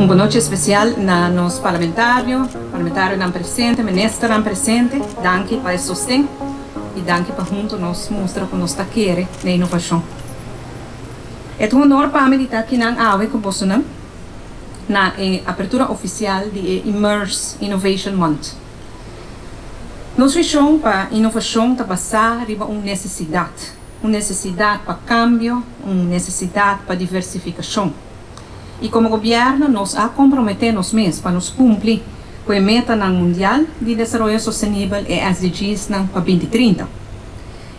Uma noite especial na nos parlamentários não presente, ministro não presente, danke para o sustento e danke para junto nos mostrar que nós está querendo na inovação. É um honor para mim estar aqui na AWE com você na abertura oficial de Immerse Innovation Month. Nossa visão para inovação está basada em uma necessidade para cambio, uma necessidade para diversificação. E como governo, nós a comprometemos mesmo para nos cumprir com a meta mundial de desenvolvimento sustentável e SDGs para 2030.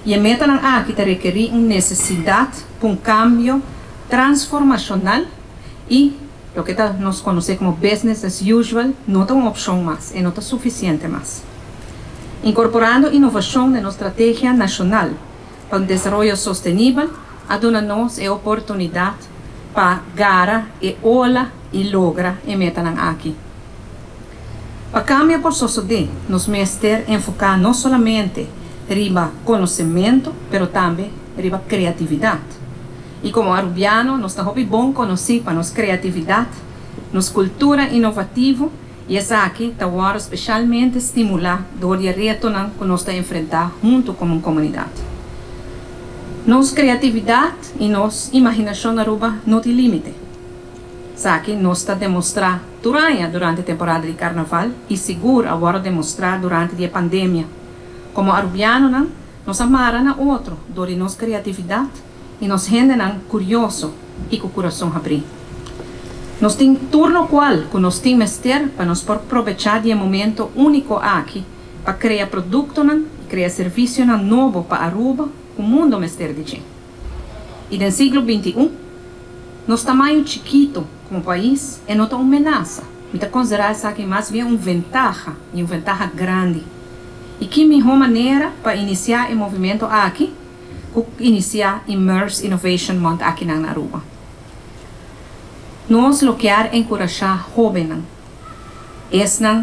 E a meta aqui requer uma necessidade para um cambio transformacional e o que nós conhecemos como business as usual não é uma opção mais, não é suficiente mais. Incorporando inovação na nossa estratégia nacional para o desenvolvimento sustentável, dá-nos a oportunidade para gara e ola e logra e meta aqui. Para cambiar por suceder, nos mestres enfocar não somente riba conhecimento, mas também riba criatividade. E como arubiano, nós estamos bom conhecer para nossa criatividade, nossa cultura inovativa, e essa aqui está especialmente estimular do reto que nós estamos enfrentar junto com a comunidade. Nossa criatividade e nossa imaginação aruba não tem limite. Aqui nós está demonstrar durante a temporada de carnaval e seguro agora demonstrar durante a pandemia. Como arubiano, nós amamos na outro, dori nossa criatividade e nos gente curioso e com o coração abrir. Nós temos turno qual que nós temos mestre para nos aproveitar de um momento único aqui para criar produto e criar serviço novo para Aruba, o mundo mestre de gente. E no século XXI, nosso tamanho chiquito como país é não uma ameaça. Então considerar isso aqui mais bem uma ventaja e uma ventaja grande. E que melhor maneira para iniciar o movimento aqui, iniciar Immerse Innovation Month aqui na Aruba. Nós queremos encorajar jovens,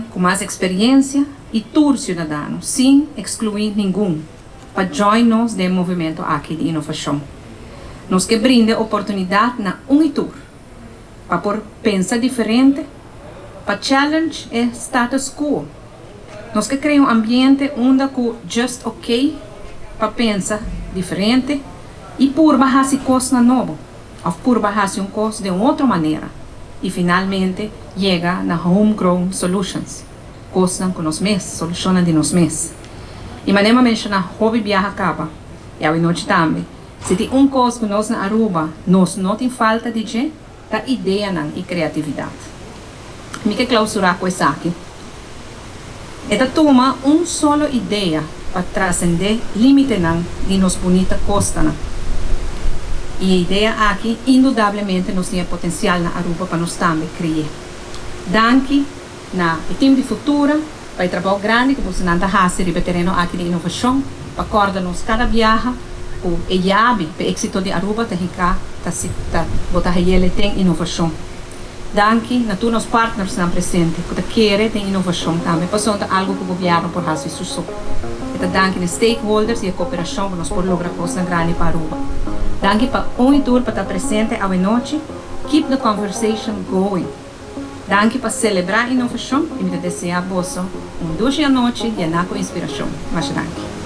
com mais experiência e tour cidadãos, sem excluir ninguém, para join-nos no movimento aqui de inovação. Nós que brinda oportunidade na tour, para pensar diferente, para challenge o status quo. Nós que criamos um ambiente onde é just ok, para pensar diferente e por baixar coisas novas. Ou por baixar coisa de outra maneira. E finalmente chega na homegrown solutions. Coisas que nós mesmos, soluções de nós mesmos. E maneira mencionar hobby viaja acaba. E a noite também. Se tem coisa que nós na Aruba, nós não tem falta de gente, da ideia e criatividade. Me que clausurar com isso aqui. Esta toma solo ideia para transcender limite de nos bonita costa. E a ideia aqui, indudablemente, nós temos potencial na Aruba para nós também criar. Danke na time de futuro, para o trabalho grande que você não faz no terreno aqui de inovação, para acordar-nos cada viagem, o EIAB, para o êxito de Aruba, para botar ele tem inovação. Danke na todos os partners na presente, que querem ter inovação também, para ser algo que o governo pode fazer isso. Danke nos stakeholders e a cooperação que nós podemos lograr coisas grandes para Aruba. Danke para tour para estar presente à noite. Keep the conversation going. Danke para celebrar a inovação e me desejar a você uma doce noite e com inspiração. Mas danke.